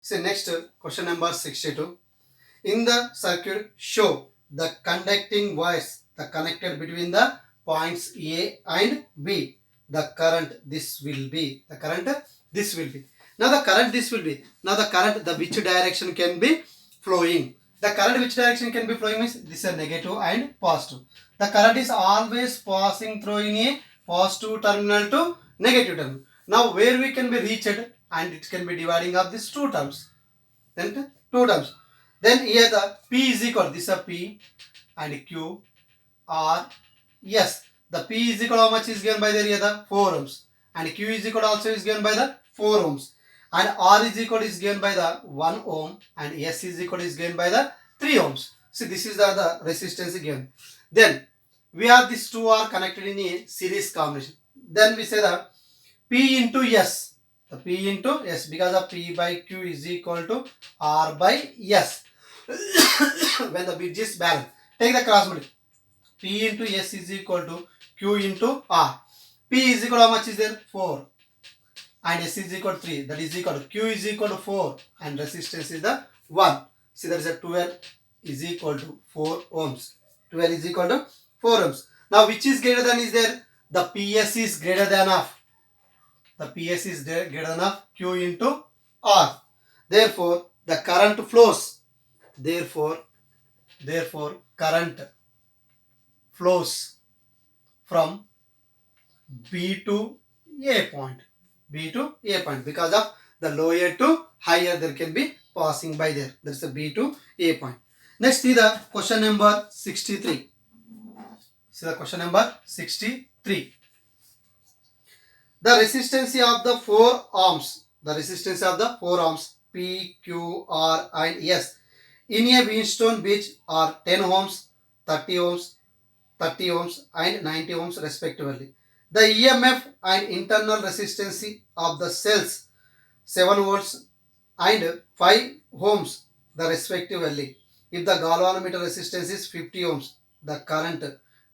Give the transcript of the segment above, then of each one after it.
So next question number 62. In the circuit, show the conducting wires the connected between the points A and B. The current this will be. The current this will be. Now the current this will be. Now the current the which direction can be flowing. The current which direction can be flowing means this is a negative and positive. The current is always passing through in a positive terminal to negative terminal. Now where we can be reached and it can be dividing up these two terms. Then two terms. Then here the P is equal, this is a P and Q R S. The P is equal how much is given by the here the 4 ohms and Q is equal also is given by the 4 ohms and R is equal is given by the 1 ohm and S is equal is given by the 3 ohms. See this is the resistance given. Then we have these two are connected in a series combination. Then we say that P into S. The P into S because of P by Q is equal to R by S. When the bridge is balanced, take the cross multiply. P into S is equal to Q into R. P is equal to how much is there? 4. And S is equal to 3. That is equal to Q is equal to 4. And resistance is the 1. See there is a 12 is equal to 4 ohms. 12 is equal to 4 ohms. Now which is greater than is there? The PS is greater than of. The PS is greater than of Q into R. Therefore, the current flows. Therefore, current flows from B to A point. B to A point because of the lower to higher there can be passing by there. That's the B to A point. Next is the question number 63. See the question number 63. The resistance of the 4 ohms. The resistance of the 4 ohms P, Q, R and S in a Wheatstone bridge are 10 ohms, 30 ohms, 30 ohms and 90 ohms respectively. The EMF and internal resistance of the cells 7 volts and 5 ohms the respectively. If the galvanometer resistance is 50 ohms, the current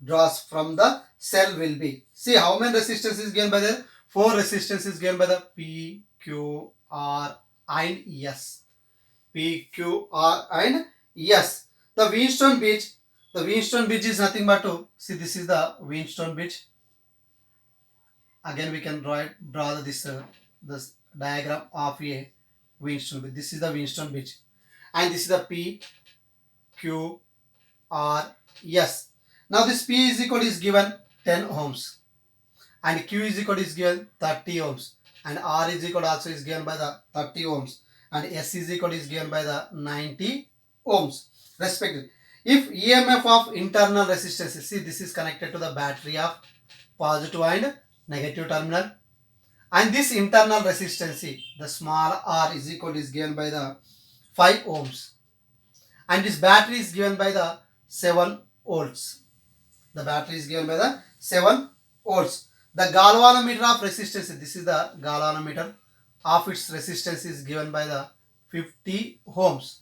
draws from the cell will be. See how many resistance is given by the 4 resistance is given by the P, Q, R and S. P, Q, R and S. The Wheatstone bridge is nothing but to see this is the Wheatstone bridge. Again we can draw this diagram of a Wheatstone bridge. This is the Wheatstone bridge and this is the P, Q, R, S. Now this P is equal is given 10 ohms and Q is equal is given 30 ohms and R is equal also is given by the 30 ohms and S is equal is given by the 90 ohms respectively. If EMF of internal resistance, see this is connected to the battery of positive and negative terminal and this internal resistance, the small r is equal is given by the 5 ohms and this battery is given by the 7 volts. The battery is given by the 7 volts. The galvanometer of resistance, this is the galvanometer of its resistance is given by the 50 ohms.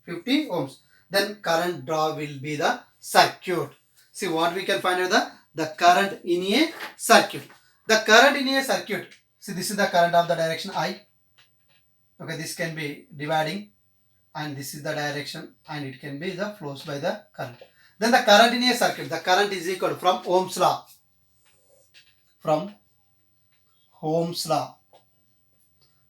50 ohms. Then current draw will be the circuit. See what we can find out the current in a circuit. The current in a circuit. See this is the current of the direction I. Okay, this can be dividing and this is the direction and it can be the flows by the current. Then the current in a circuit, the current is equal from Ohm's law. From Ohm's law.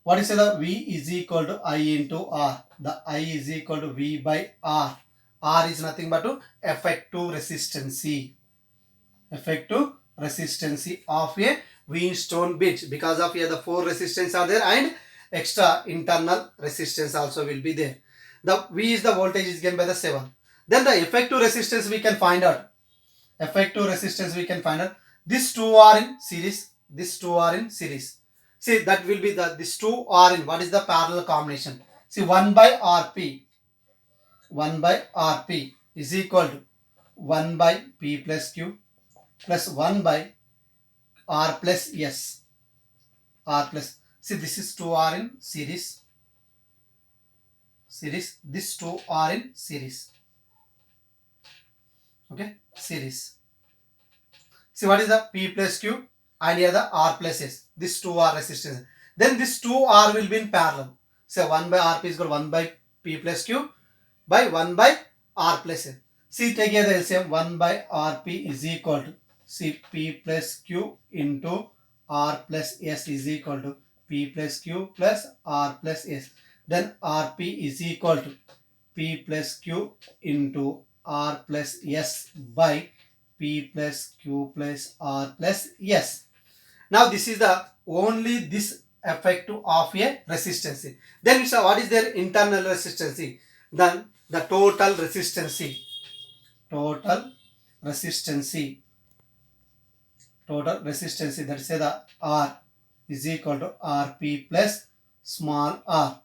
What is the V is equal to I into R. The I is equal to V by R. R is nothing but to effective resistance. Effective resistance of a Wheatstone bridge. Because of here the 4 resistance are there and extra internal resistance also will be there. The V is the voltage is given by the 7. Then the effective resistance we can find out. Effective resistance we can find out. These two are in series. These two are in series. See that will be these two are in what is the parallel combination. See 1 by Rp. 1 by Rp is equal to 1 by P plus Q plus 1 by R plus S. R plus. See this is 2 are in series. Series. These two are in series. Okay. Series. See what is the P plus Q and here the R plus S. These two are resistance. Then this 2R will be in parallel. So 1 by Rp is equal to 1 by P plus Q by 1 by R plus N. See, take here the LCM. 1 by Rp is equal to, see, P plus Q into R plus S is equal to P plus Q plus R plus S. Then Rp is equal to P plus Q into R plus S by P plus Q plus R plus S. Now this is the only this effect of a resistance. Then what is their internal resistance? Then the total resistance, that is the R is equal to Rp plus small r.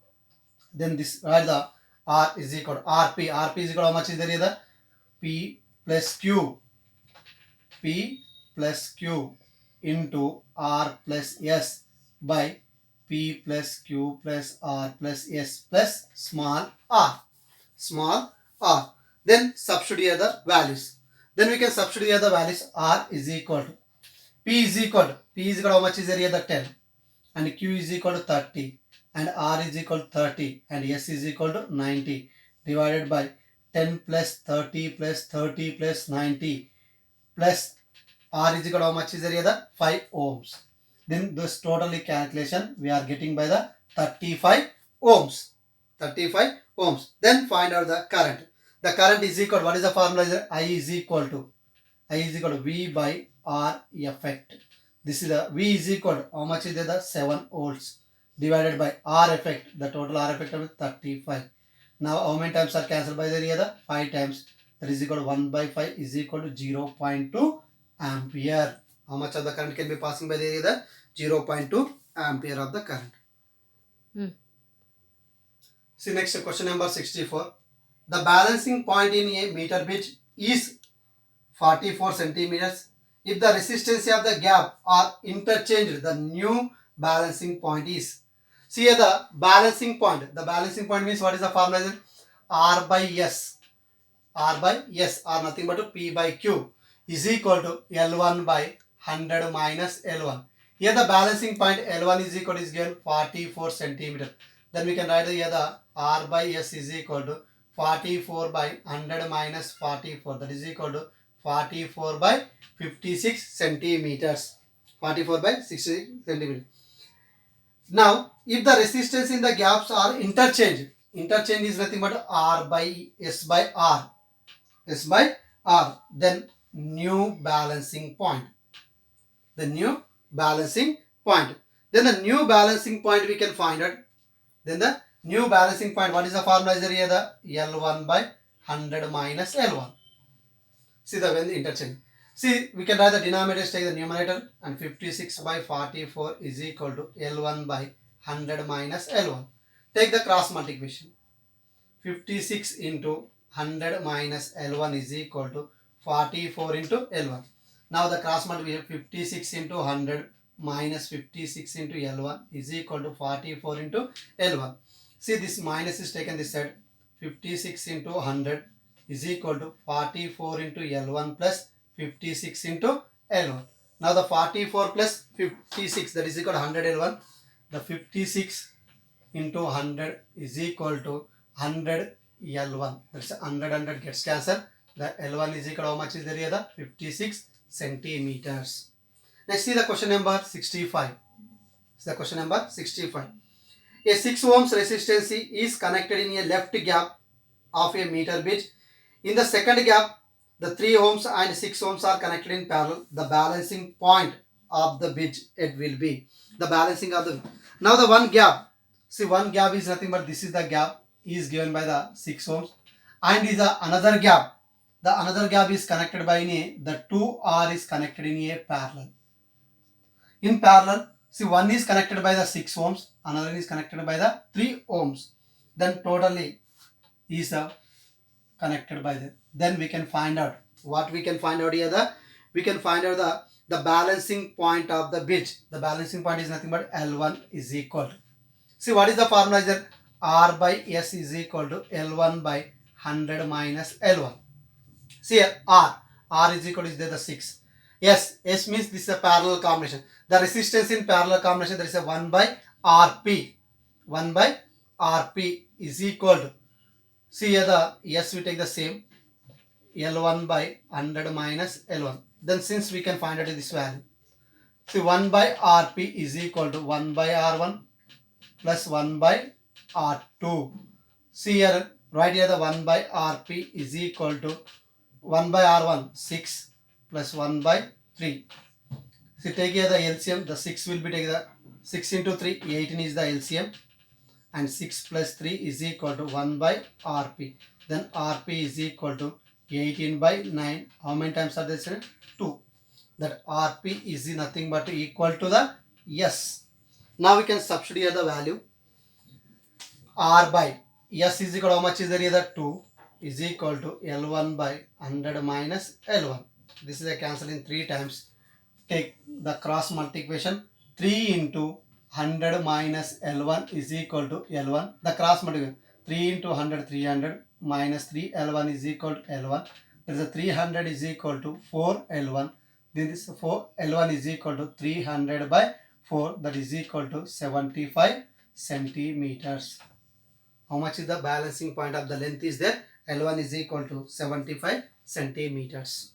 Then this the R is equal to Rp. Rp is equal to how much is there? The P plus Q into R plus S by P plus Q plus R plus S plus small r. Then substitute the values. Then we can substitute the values. R is equal to P is equal to how much is there? The 10, and Q is equal to 30, and R is equal to 30, and S is equal to 90 divided by 10 plus 30 plus 30 plus 90 plus R is equal to how much is there? The 5 ohms. Then this totally calculation we are getting by the 35 ohms. Then find out the current. The current is equal to, what is the formula? I is equal to V by R effect. This is the V is equal to how much is there? The 7 volts divided by R effect. The total R effect is 35. Now how many times are cancelled by the other? 5 times. That is equal to 1 by 5 is equal to 0.2 ampere. How much of the current can be passing by the other? 0.2 ampere of the current. See next question number 64. The balancing point in a meter bridge is 44 centimeters. If the resistance of the gap are interchanged, the new balancing point is. See here the balancing point. The balancing point means what is the formula? R by S. R nothing but P by Q is equal to L1 by 100 minus L1. Here the balancing point L1 is equal to is given 44 centimeter. Then we can write here the R by S is equal to 44 by 100 minus 44. That is equal to 44 by 56 centimeters. 44 by 60 centimeters. Now, if the resistance in the gaps are interchanged is nothing but R by S by R. Then new balancing point. Then the new balancing point we can find out. Then the new balancing point, what is the formula here? The L1 by 100 minus L1. See the when the interchange. See, we can write the denominator, take the numerator, and 56 by 44 is equal to L1 by 100 minus L1. Take the cross multiplication. 56 into 100 minus L1 is equal to 44 into L1. Now the cross multiplication, 56 into 100 minus 56 into L1 is equal to 44 into L1. See, this minus is taken this side. 56 into 100 is equal to 44 into L1 plus 56 into L1. Now the 44 plus 56, that is equal to 100 L1. The 56 into 100 is equal to 100 L1. That's 100 gets cancelled. The L1 is equal to how much is there here? The 56 centimeters. Let's see the question number 65. The question number 65. A 6 ohms resistance is connected in a left gap of a meter bridge. In the second gap, the 3 ohms and 6 ohms are connected in parallel. The balancing point of the bridge, it will be the balancing of the. Now the one gap. See, one gap is nothing but this is the gap is given by the 6 ohms, and is the another gap. The another gap is connected by the 2R is connected in a parallel. In parallel, see, one is connected by the 6 ohms, another is connected by the 3 ohms. Then totally is connected by that. Then we can find out what we can find out here. We can find out the balancing point of the bridge. The balancing point is nothing but L1 is equal to. See, what is the formula here? R by S is equal to L1 by 100 minus L1. See here, R is equal to is there the 6. Yes, S means this is a parallel combination. The resistance in parallel combination, there is a 1 by Rp. 1 by RP is equal to, see here the S we take the same, L1 by 100 minus L1. Then since we can find out this value, see 1 by RP is equal to 1 by R1 plus 1 by R2. See here, right here the 1 by RP is equal to 1 by R1 6 plus 1 by 3. See, take here the LCM, the 6 will be taken, the 6 into 3, 18 is the LCM, and 6 plus 3 is equal to 1 by RP. Then RP is equal to 18 by 9. How many times are this? 2. That RP is nothing but equal to the S. Now we can substitute here the value. R by S is equal to how much is there here? 2 is equal to L1 by 100 minus L1. This is a cancel in 3 times. Take the cross multiplication. 3 into 100 minus L1 is equal to L1. The cross multiplication. 3 into 100, 300 minus 3 L1 is equal to L1. There is a 300 is equal to 4 L1. This 4 L1 is equal to 300 by 4, that is equal to 75 centimeters. How much is the balancing point of the length is there? L1 is equal to 75 centimeters.